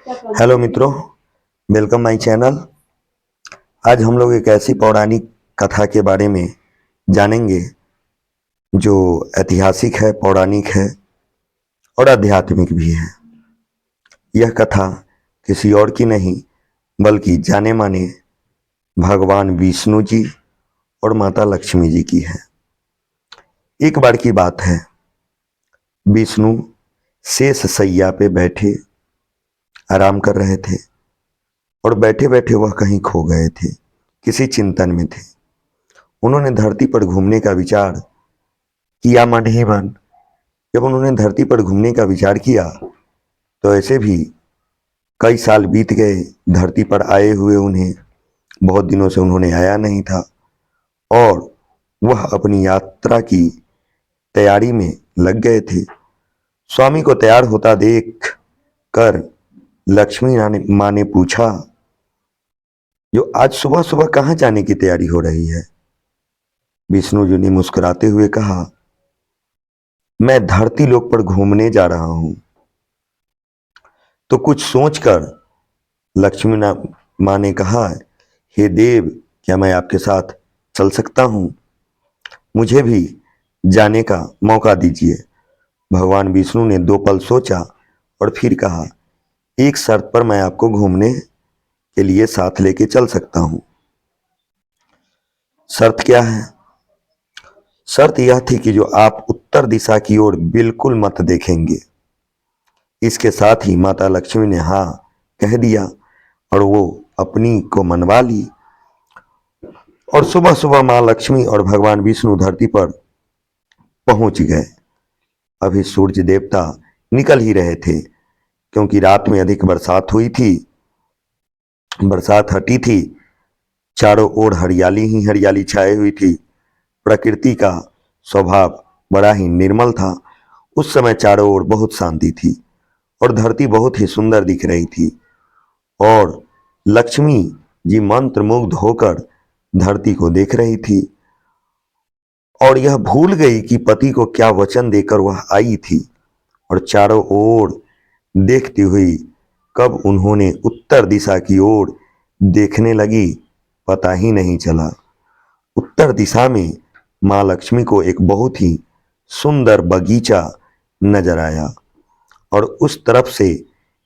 Hello मित्रों, welcome my channel. आज हम लोग एक ऐसी पौराणिक कथा के बारे में जानेंगे जो ऐतिहासिक है, पौराणिक है और आध्यात्मिक भी है। यह कथा किसी और की नहीं बल्कि जाने माने भगवान विष्णु जी और माता लक्ष्मी जी की है। एक बार की बात है, विष्णु शेष शैया पे बैठे आराम कर रहे थे और बैठे बैठे वह कहीं खो गए थे, किसी चिंतन में थे। उन्होंने धरती पर घूमने का विचार किया मन ही मन। जब उन्होंने धरती पर घूमने का विचार किया तो ऐसे भी कई साल बीत गए धरती पर आए हुए उन्हें। बहुत दिनों से उन्होंने आया नहीं था और वह अपनी यात्रा की तैयारी में लग गए थे। स्वामी को तैयार होता देख कर लक्ष्मी माँ ने पूछा, जो आज सुबह सुबह कहाँ जाने की तैयारी हो रही है? विष्णु जी ने मुस्कुराते हुए कहा, मैं धरती लोक पर घूमने जा रहा हूं। तो कुछ सोचकर लक्ष्मी माँ ने कहा, हे देव, क्या मैं आपके साथ चल सकता हूं? मुझे भी जाने का मौका दीजिए। भगवान विष्णु ने 2 पल सोचा और फिर कहा, एक शर्त पर मैं आपको घूमने के लिए साथ लेके चल सकता हूं। शर्त क्या है? शर्त यह थी कि जो आप उत्तर दिशा की ओर बिल्कुल मत देखेंगे। इसके साथ ही माता लक्ष्मी ने हाँ कह दिया और वो अपनी को मनवा ली। और सुबह सुबह मां लक्ष्मी और भगवान विष्णु धरती पर पहुंच गए। अभी सूर्य देवता निकल ही रहे थे, क्योंकि रात में अधिक बरसात हुई थी। बरसात हटी थी, चारों ओर हरियाली ही हरियाली छाई हुई थी। प्रकृति का स्वभाव बड़ा ही निर्मल था। उस समय चारों ओर बहुत शांति थी और धरती बहुत ही सुंदर दिख रही थी। और लक्ष्मी जी मंत्रमुग्ध होकर धरती को देख रही थी और यह भूल गई कि पति को क्या वचन देकर वह आई थी। और चारों ओर देखती हुई कब उन्होंने उत्तर दिशा की ओर देखने लगी, पता ही नहीं चला। उत्तर दिशा में मां लक्ष्मी को एक बहुत ही सुंदर बगीचा नजर आया और उस तरफ से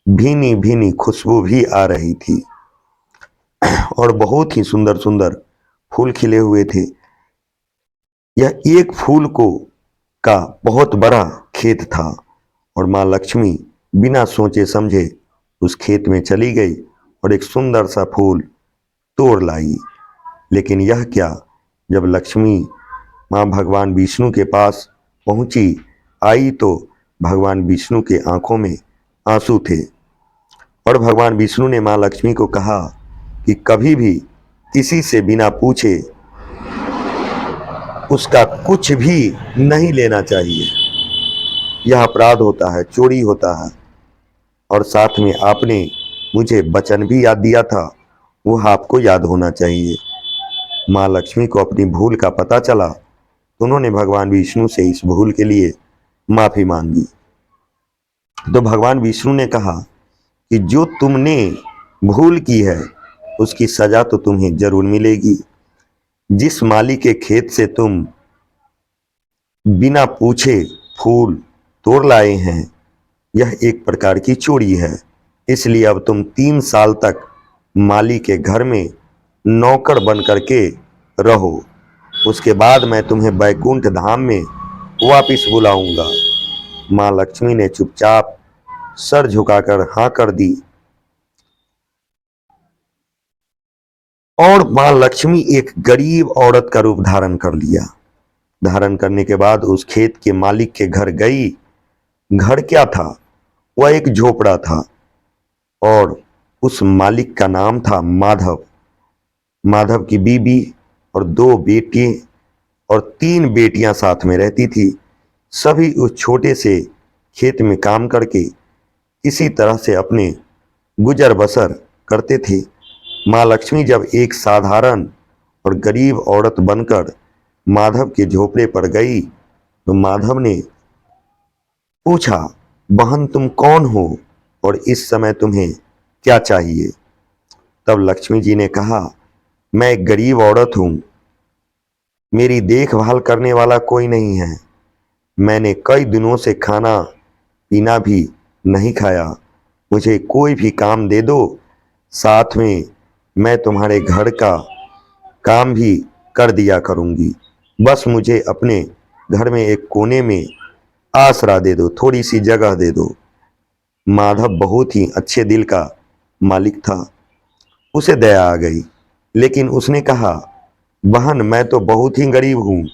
भीनी भीनी खुशबू भी आ रही थी और बहुत ही सुंदर सुंदर फूल खिले हुए थे। यह एक फूल को का बहुत बड़ा खेत था और मां लक्ष्मी बिना सोचे समझे उस खेत में चली गई और एक सुंदर सा फूल तोड़ लाई। लेकिन यह क्या, जब लक्ष्मी मां भगवान विष्णु के पास पहुंची आई तो भगवान विष्णु के आंखों में आंसू थे और भगवान विष्णु ने मां लक्ष्मी को कहा कि कभी भी किसी से बिना पूछे उसका कुछ भी नहीं लेना चाहिए। यह अपराध होता है, चोरी होता है। और साथ में आपने मुझे वचन भी याद दिया था, वह आपको याद होना चाहिए। माँ लक्ष्मी को अपनी भूल का पता चला तो उन्होंने भगवान विष्णु से इस भूल के लिए माफी मांगी। तो भगवान विष्णु ने कहा कि जो तुमने भूल की है उसकी सजा तो तुम्हें जरूर मिलेगी। जिस माली के खेत से तुम बिना पूछे फूल तोड़ लाए हैं, यह एक प्रकार की चोरी है। इसलिए अब तुम 3 साल तक माली के घर में नौकर बन करके रहो। उसके बाद मैं तुम्हें बैकुंठ धाम में वापिस बुलाऊंगा। मां लक्ष्मी ने चुपचाप सर झुकाकर हाँ कर दी और मां लक्ष्मी एक गरीब औरत का रूप धारण कर लिया। धारण करने के बाद उस खेत के मालिक के घर गई। घर क्या था? वह एक झोपड़ा था और उस मालिक का नाम था माधव। माधव की बीबी और 2 बेटे और 3 बेटियां साथ में रहती थी। सभी उस छोटे से खेत में काम करके इसी तरह से अपने गुजर बसर करते थे। माँ लक्ष्मी जब एक साधारण और गरीब औरत बनकर माधव के झोपड़े पर गई तो माधव ने पूछा, बहन तुम कौन हो और इस समय तुम्हें क्या चाहिए? तब लक्ष्मी जी ने कहा, मैं एक गरीब औरत हूं, मेरी देखभाल करने वाला कोई नहीं है, मैंने कई दिनों से खाना पीना भी नहीं खाया, मुझे कोई भी काम दे दो, साथ में मैं तुम्हारे घर का काम भी कर दिया करूंगी, बस मुझे अपने घर में एक कोने में आसरा दे दो, थोड़ी सी जगह दे दो। माधव बहुत ही अच्छे दिल का मालिक था, उसे दया आ गई, लेकिन उसने कहा, बहन मैं तो बहुत ही गरीब हूँ,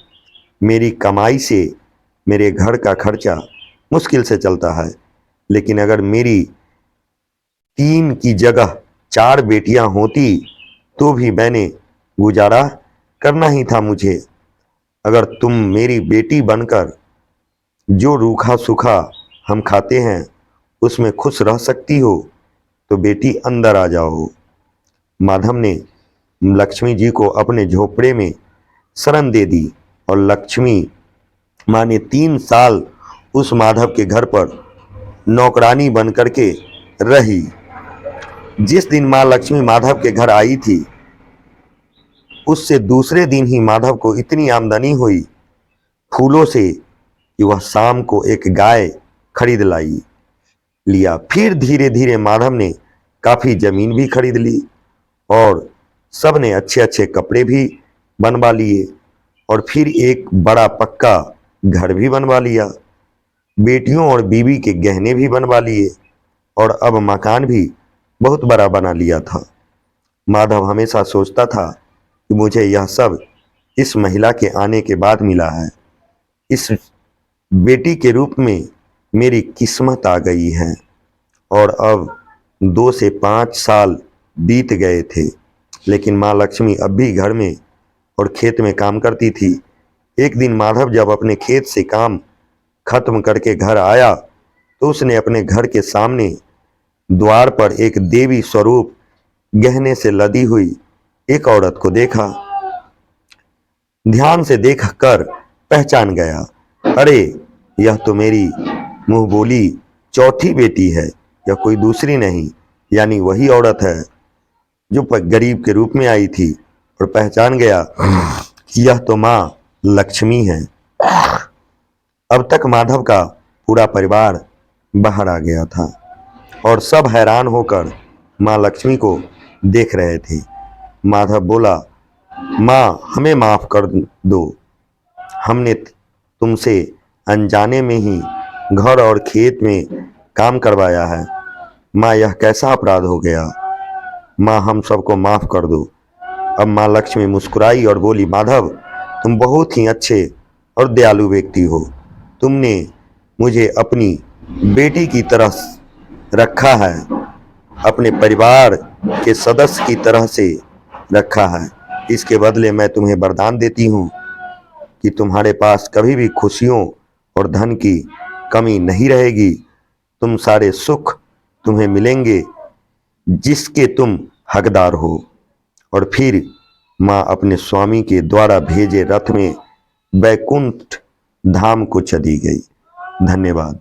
मेरी कमाई से मेरे घर का खर्चा मुश्किल से चलता है, लेकिन अगर मेरी 3 की जगह 4 बेटियां होती तो भी मैंने गुजारा करना ही था मुझे। अगर तुम मेरी बेटी बनकर जो रूखा सूखा हम खाते हैं उसमें खुश रह सकती हो तो बेटी अंदर आ जाओ। माधव ने लक्ष्मी जी को अपने झोपड़े में शरण दे दी और लक्ष्मी माँ ने 3 साल उस माधव के घर पर नौकरानी बन करके रही। जिस दिन माँ लक्ष्मी माधव के घर आई थी उससे दूसरे दिन ही माधव को इतनी आमदनी हुई फूलों से कि वह शाम को एक गाय खरीद लिया। फिर धीरे धीरे माधव ने काफी जमीन भी खरीद ली और सब ने अच्छे अच्छे कपड़े भी बनवा लिए और फिर एक बड़ा पक्का घर भी बनवा लिया, बेटियों और बीवी के गहने भी बनवा लिए और अब मकान भी बहुत बड़ा बना लिया था। माधव हमेशा सोचता था कि मुझे यह सब इस महिला के आने के बाद मिला है, इस बेटी के रूप में मेरी किस्मत आ गई है। और अब 2 से 5 साल बीत गए थे, लेकिन माँ लक्ष्मी अब भी घर में और खेत में काम करती थी। एक दिन माधव जब अपने खेत से काम खत्म करके घर आया तो उसने अपने घर के सामने द्वार पर एक देवी स्वरूप गहने से लदी हुई एक औरत को देखा। ध्यान से देखकर पहचान गया, अरे यह तो मेरी मुंह बोली चौथी बेटी है, यह कोई दूसरी नहीं, यानी वही औरत है जो गरीब के रूप में आई थी। और पहचान गया कि यह तो माँ लक्ष्मी है। अब तक माधव का पूरा परिवार बाहर आ गया था और सब हैरान होकर माँ लक्ष्मी को देख रहे थे। माधव बोला, माँ हमें माफ कर दो, हमने तुमसे अनजाने में ही घर और खेत में काम करवाया है। माँ यह कैसा अपराध हो गया, माँ हम सबको माफ कर दो। अब माँ लक्ष्मी मुस्कुराई और बोली, माधव तुम बहुत ही अच्छे और दयालु व्यक्ति हो, तुमने मुझे अपनी बेटी की तरह रखा है, अपने परिवार के सदस्य की तरह से रखा है। इसके बदले मैं तुम्हें वरदान देती हूँ कि तुम्हारे पास कभी भी खुशियों और धन की कमी नहीं रहेगी, तुम सारे सुख तुम्हें मिलेंगे जिसके तुम हकदार हो। और फिर माँ अपने स्वामी के द्वारा भेजे रथ में बैकुंठ धाम को चली गई। धन्यवाद।